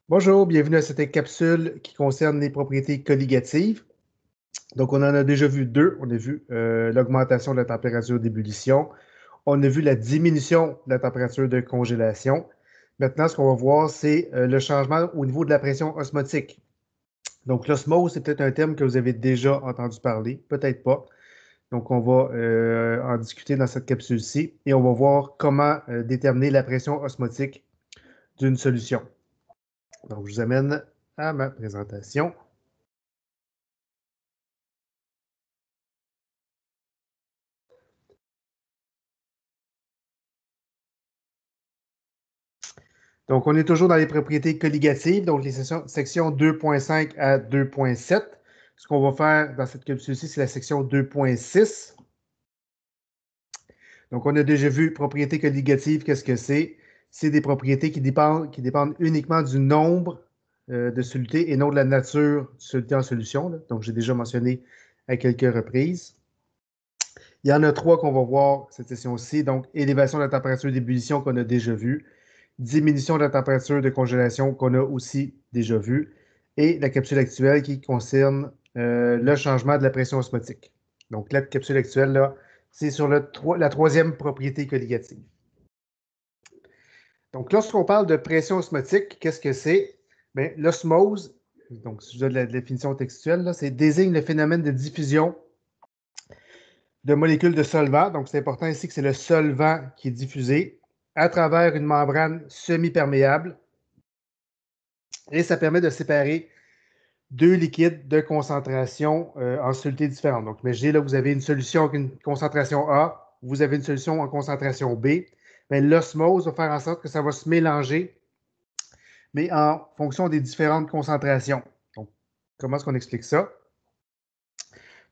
Bonjour, bienvenue à cette capsule qui concerne les propriétés colligatives. Donc, on en a déjà vu deux. On a vu l'augmentation de la température d'ébullition. On a vu la diminution de la température de congélation. Maintenant, ce qu'on va voir, c'est le changement au niveau de la pression osmotique. Donc, l'osmose, c'est peut-être un terme que vous avez déjà entendu parler, peut-être pas. Donc, on va en discuter dans cette capsule-ci et on va voir comment déterminer la pression osmotique d'une solution. Donc, je vous amène à ma présentation. Donc, on est toujours dans les propriétés colligatives, donc les sections 2.5 à 2.7. Ce qu'on va faire dans cette capsule-ci, c'est la section 2.6. Donc, on a déjà vu propriétés colligatives, qu'est-ce que c'est? C'est des propriétés qui dépendent uniquement du nombre de solutés et non de la nature du soluté en solution. Là. Donc, j'ai déjà mentionné à quelques reprises. Il y en a trois qu'on va voir cette session-ci. Donc, élévation de la température d'ébullition qu'on a déjà vu, diminution de la température de congélation qu'on a aussi déjà vu, et la capsule actuelle qui concerne le changement de la pression osmotique. Donc, la capsule actuelle, là, c'est sur la troisième propriété colligative. Donc, lorsqu'on parle de pression osmotique, qu'est-ce que c'est? Bien, l'osmose, donc si je donne la définition textuelle, c'est désigne le phénomène de diffusion de molécules de solvant. Donc, c'est important ici que c'est le solvant qui est diffusé à travers une membrane semi-perméable. Et ça permet de séparer deux liquides de concentration en solutés différentes. Donc, imaginez là, vous avez une solution avec une concentration A, vous avez une solution en concentration B. Bien, l'osmose va faire en sorte que ça va se mélanger, mais en fonction des différentes concentrations. Donc, comment est-ce qu'on explique ça?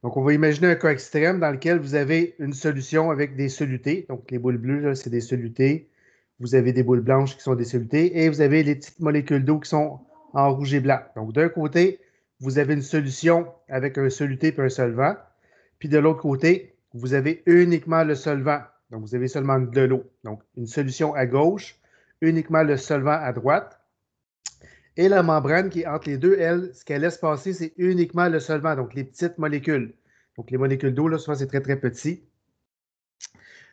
Donc, on va imaginer un cas extrême dans lequel vous avez une solution avec des solutés. Donc, les boules bleues, c'est des solutés. Vous avez des boules blanches qui sont des solutés. Et vous avez les petites molécules d'eau qui sont en rouge et blanc. Donc, d'un côté, vous avez une solution avec un soluté et un solvant. Puis de l'autre côté, vous avez uniquement le solvant. Donc, vous avez seulement de l'eau. Donc, une solution à gauche, uniquement le solvant à droite. Et la membrane qui est entre les deux, elle, ce qu'elle laisse passer, c'est uniquement le solvant, donc les petites molécules. Donc les molécules d'eau, là, souvent, c'est très, très petit.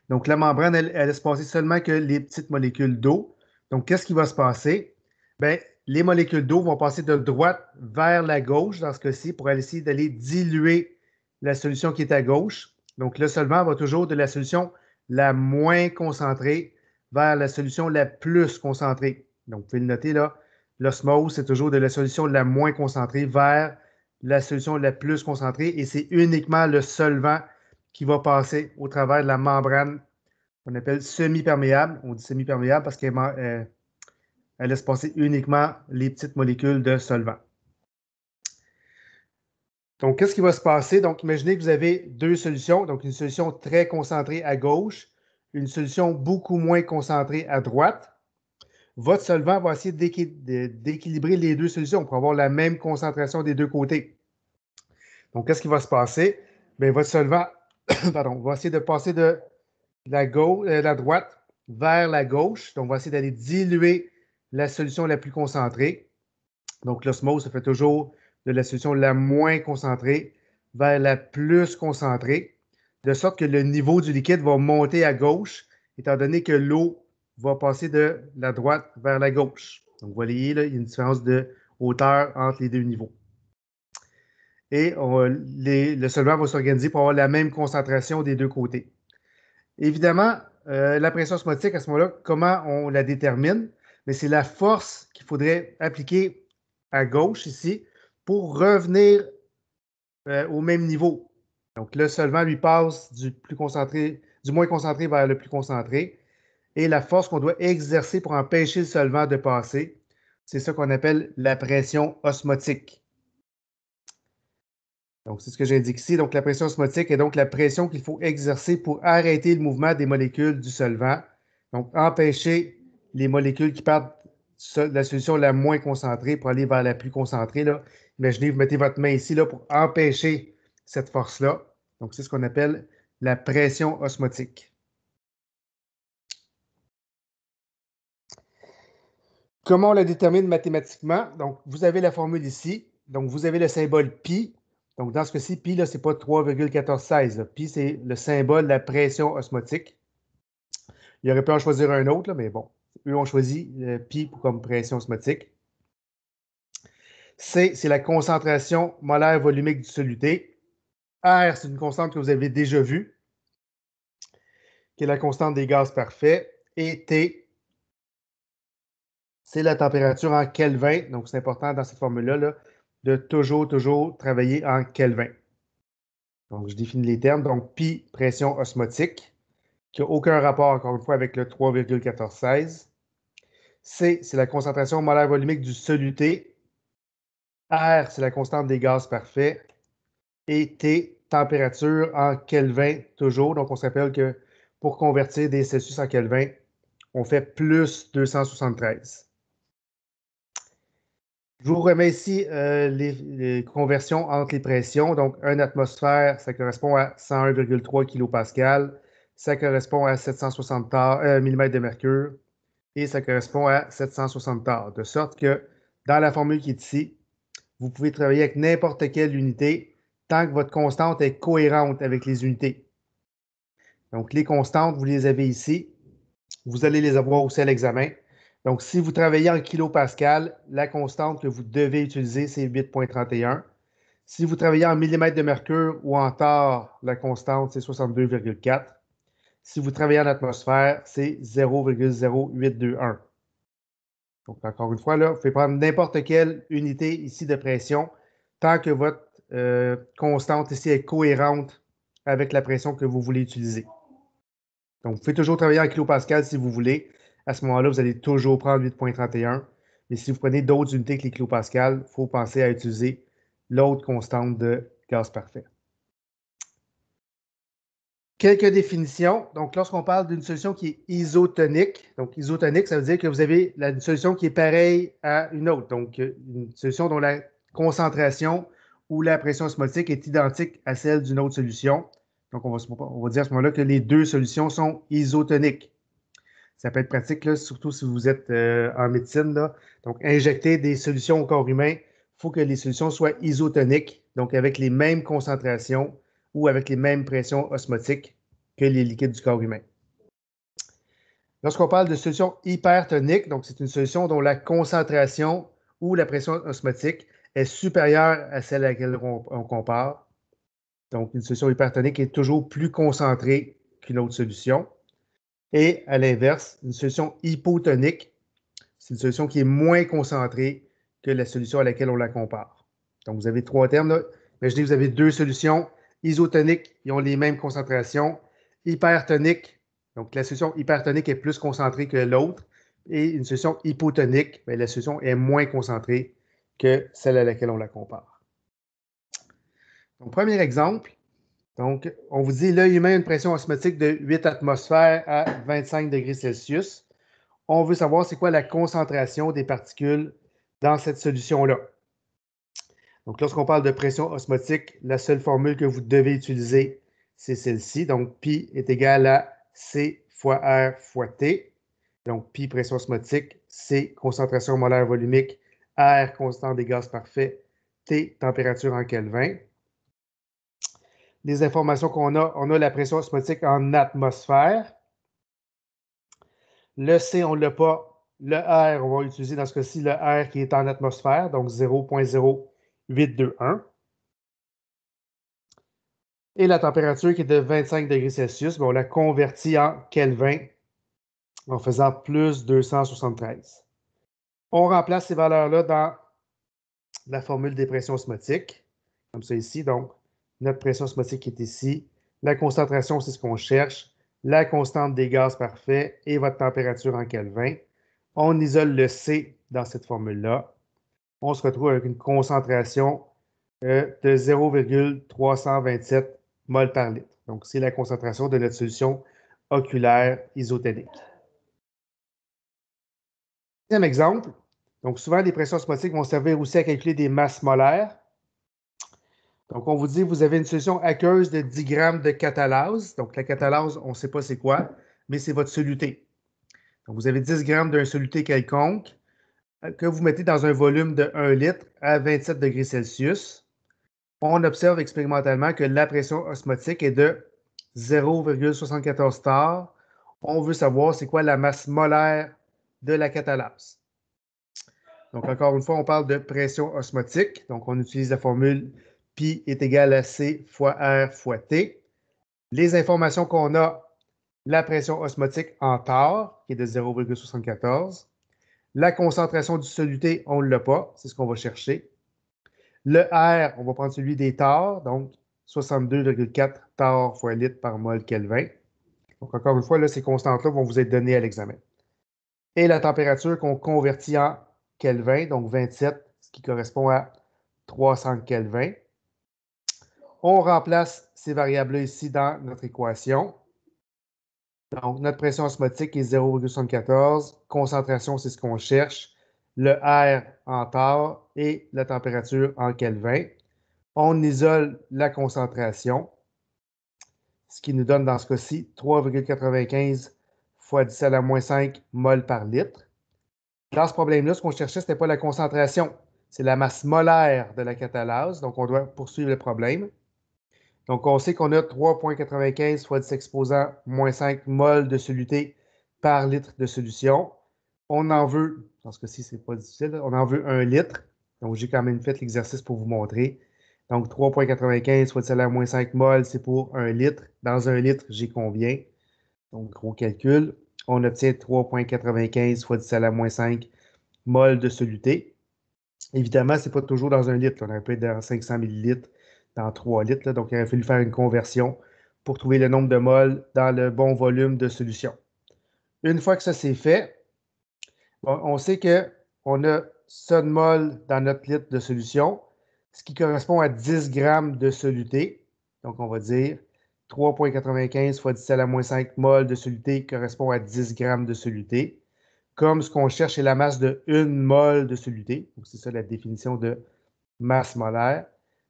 Donc la membrane, elle laisse passer seulement que les petites molécules d'eau. Donc, qu'est-ce qui va se passer? Bien, les molécules d'eau vont passer de droite vers la gauche, dans ce cas-ci, pour essayer d'aller diluer la solution qui est à gauche. Donc, le solvant va toujours de la solution la moins concentrée vers la solution la plus concentrée. Donc, vous pouvez le noter là, l'osmose, c'est toujours de la solution la moins concentrée vers la solution la plus concentrée et c'est uniquement le solvant qui va passer au travers de la membrane qu'on appelle semi-perméable. On dit semi-perméable parce qu'elle laisse passer uniquement les petites molécules de solvant. Donc, qu'est-ce qui va se passer? Donc, imaginez que vous avez deux solutions. Donc, une solution très concentrée à gauche, une solution beaucoup moins concentrée à droite. Votre solvant va essayer d'équilibrer les deux solutions pour avoir la même concentration des deux côtés. Donc, qu'est-ce qui va se passer? Bien, votre solvant pardon, va essayer de passer de la droite vers la gauche. Donc, on va essayer d'aller diluer la solution la plus concentrée. Donc, l'osmose se fait toujours de la solution la moins concentrée vers la plus concentrée, de sorte que le niveau du liquide va monter à gauche, étant donné que l'eau va passer de la droite vers la gauche. Donc, vous voyez, là, il y a une différence de hauteur entre les deux niveaux. Et le solvant va s'organiser pour avoir la même concentration des deux côtés. Évidemment, la pression osmotique, à ce moment-là, comment on la détermine? Mais c'est la force qu'il faudrait appliquer à gauche ici pour revenir au même niveau. Donc, le solvant lui passe du moins concentré vers le plus concentré. Et la force qu'on doit exercer pour empêcher le solvant de passer, c'est ça qu'on appelle la pression osmotique. Donc, c'est ce que j'indique ici. Donc, la pression osmotique est donc la pression qu'il faut exercer pour arrêter le mouvement des molécules du solvant. Donc, empêcher les molécules qui partent de la solution la moins concentrée pour aller vers la plus concentrée. Là. Imaginez, vous mettez votre main ici là, pour empêcher cette force-là. Donc, c'est ce qu'on appelle la pression osmotique. Comment on la détermine mathématiquement? Donc, vous avez la formule ici. Donc, vous avez le symbole pi. Donc, dans ce cas-ci, pi, ce n'est pas 3,1416. Pi, c'est le symbole de la pression osmotique. Il aurait pu en choisir un autre, là, mais bon, eux ont choisi pi comme pression osmotique. C, c'est la concentration molaire volumique du soluté. R, c'est une constante que vous avez déjà vue, qui est la constante des gaz parfaits. Et T, c'est la température en Kelvin. Donc, c'est important dans cette formule-là là, de toujours travailler en Kelvin. Donc, je définis les termes. Donc, pi, pression osmotique, qui n'a aucun rapport, encore une fois, avec le 3,1416. C, c'est la concentration molaire volumique du soluté. R, c'est la constante des gaz parfaits. Et T, température en Kelvin, toujours. Donc, on se rappelle que pour convertir des Celsius en Kelvin, on fait plus 273. Je vous remets ici les conversions entre les pressions. Donc, 1 atmosphère, ça correspond à 101,3 kPa. Ça correspond à 760 mm de mercure. Et ça correspond à 760 torr. De sorte que dans la formule qui est ici, vous pouvez travailler avec n'importe quelle unité tant que votre constante est cohérente avec les unités. Donc, les constantes, vous les avez ici. Vous allez les avoir aussi à l'examen. Donc, si vous travaillez en kilopascal, la constante que vous devez utiliser, c'est 8,31. Si vous travaillez en millimètres de mercure ou en torr, la constante, c'est 62,4. Si vous travaillez en atmosphère, c'est 0,0821. Donc, encore une fois, là, vous pouvez prendre n'importe quelle unité ici de pression tant que votre constante ici est cohérente avec la pression que vous voulez utiliser. Donc, vous pouvez toujours travailler en kilopascal si vous voulez. À ce moment-là, vous allez toujours prendre 8,31. Mais si vous prenez d'autres unités que les kilopascals, il faut penser à utiliser l'autre constante de gaz parfait. Quelques définitions. Donc, lorsqu'on parle d'une solution qui est isotonique, donc isotonique, ça veut dire que vous avez une solution qui est pareille à une autre. Donc, une solution dont la concentration ou la pression osmotique est identique à celle d'une autre solution. Donc, on va dire à ce moment-là que les deux solutions sont isotoniques. Ça peut être pratique, là, surtout si vous êtes en médecine. Là. Donc, injecter des solutions au corps humain, il faut que les solutions soient isotoniques, donc avec les mêmes concentrations ou avec les mêmes pressions osmotiques que les liquides du corps humain. Lorsqu'on parle de solution hypertonique, donc c'est une solution dont la concentration ou la pression osmotique est supérieure à celle à laquelle on compare. Donc, une solution hypertonique est toujours plus concentrée qu'une autre solution. Et à l'inverse, une solution hypotonique, c'est une solution qui est moins concentrée que la solution à laquelle on la compare. Donc, vous avez trois termes. Là. Imaginez que vous avez deux solutions isotoniques, ils ont les mêmes concentrations. Hypertonique, donc la solution hypertonique est plus concentrée que l'autre. Et une solution hypotonique, bien, la solution est moins concentrée que celle à laquelle on la compare. Donc, premier exemple. Donc, on vous dit l'œil humain a une pression osmotique de 8 atmosphères à 25 degrés Celsius. On veut savoir c'est quoi la concentration des particules dans cette solution-là. Donc, lorsqu'on parle de pression osmotique, la seule formule que vous devez utiliser, c'est celle-ci. Donc, pi est égal à C fois R fois T. Donc, pi pression osmotique, C concentration molaire volumique, R constante des gaz parfaits, T température en Kelvin. Les informations qu'on a, on a la pression osmotique en atmosphère. Le C, on ne l'a pas. Le R, on va utiliser dans ce cas-ci le R qui est en atmosphère, donc 0,0821. Et la température qui est de 25 degrés Celsius, on la convertit en Kelvin en faisant plus 273. On remplace ces valeurs-là dans la formule des pressions osmotiques, comme ça ici. Donc, notre pression osmotique est ici. La concentration, c'est ce qu'on cherche. La constante des gaz parfaits et votre température en Kelvin. On isole le C dans cette formule-là. On se retrouve avec une concentration de 0,327 mol par litre. Donc, c'est la concentration de notre solution oculaire isotonique. Deuxième exemple. Donc, souvent, les pressions osmotiques vont servir aussi à calculer des masses molaires. Donc, on vous dit, vous avez une solution aqueuse de 10 grammes de catalase. Donc, la catalase, on ne sait pas c'est quoi, mais c'est votre soluté. Donc, vous avez 10 grammes d'un soluté quelconque. que vous mettez dans un volume de 1 litre à 27 degrés Celsius, on observe expérimentalement que la pression osmotique est de 0,74 bar. On veut savoir c'est quoi la masse molaire de la catalase. Donc, encore une fois, on parle de pression osmotique. Donc, on utilise la formule pi est égal à C fois R fois T. Les informations qu'on a, la pression osmotique en tar, qui est de 0,74. La concentration du soluté, on ne l'a pas. C'est ce qu'on va chercher. Le R, on va prendre celui des tars, donc 62,4 tars fois litre par mol Kelvin. Donc, encore une fois, là, ces constantes-là vont vous être données à l'examen. Et la température qu'on convertit en Kelvin, donc 27, ce qui correspond à 300 Kelvin. On remplace ces variables-là ici dans notre équation. Donc, notre pression osmotique est 0,74. Concentration, c'est ce qu'on cherche. Le R en tar et la température en Kelvin. On isole la concentration, ce qui nous donne dans ce cas-ci 3,95 fois 10 à la moins 5 mol par litre. Dans ce problème-là, ce qu'on cherchait, ce n'était pas la concentration, c'est la masse molaire de la catalase. Donc, on doit poursuivre le problème. Donc, on sait qu'on a 3,95 fois 10 exposant moins 5 mol de soluté par litre de solution. On en veut, dans ce cas-ci, ce n'est pas difficile, on en veut 1 litre. Donc, j'ai quand même fait l'exercice pour vous montrer. Donc, 3,95 fois 10 à la moins 5 mol, c'est pour 1 litre. Dans 1 litre, j'ai combien? Donc, gros calcul. On obtient 3,95 fois 10 à la moins 5 mol de soluté. Évidemment, ce n'est pas toujours dans 1 litre. Là. On peut être dans 500 millilitres, dans 3 litres. Là. Donc, il aurait fallu faire une conversion pour trouver le nombre de mols dans le bon volume de solution. Une fois que ça c'est fait, bon, on sait qu'on a ça de mol dans notre litre de solution, ce qui correspond à 10 grammes de soluté. Donc, on va dire 3,95 fois 10 à la moins 5 mol de soluté correspond à 10 grammes de soluté. Comme ce qu'on cherche, c'est la masse de 1 mol de soluté. Donc, c'est ça la définition de masse molaire.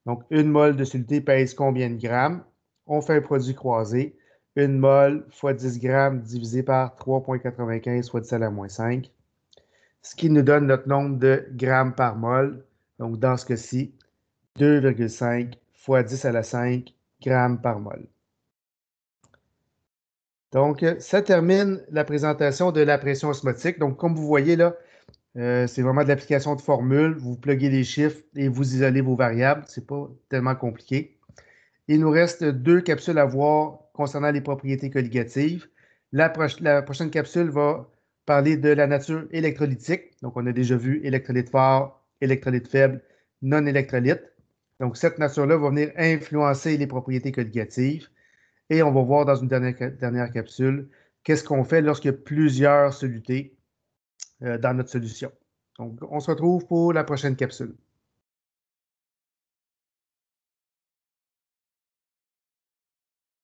Donc, 1 mol de soluté pèse combien de grammes? On fait un produit croisé. 1 mol fois 10 grammes divisé par 3,95 fois 10 à la moins 5. Ce qui nous donne notre nombre de grammes par mol. Donc, dans ce cas-ci, 2,5 fois 10 à la 5 grammes par mol. Donc, ça termine la présentation de la pression osmotique. Donc, comme vous voyez là, c'est vraiment de l'application de formules. Vous pluguez les chiffres et vous isolez vos variables. Ce n'est pas tellement compliqué. Il nous reste 2 capsules à voir concernant les propriétés colligatives. La prochaine capsule va parler de la nature électrolytique. Donc, on a déjà vu électrolyte fort, électrolyte faible, non-électrolyte. Donc, cette nature-là va venir influencer les propriétés colligatives. Et on va voir dans une dernière capsule qu'est-ce qu'on fait lorsqu'il y a plusieurs solutés dans notre solution. Donc, on se retrouve pour la prochaine capsule.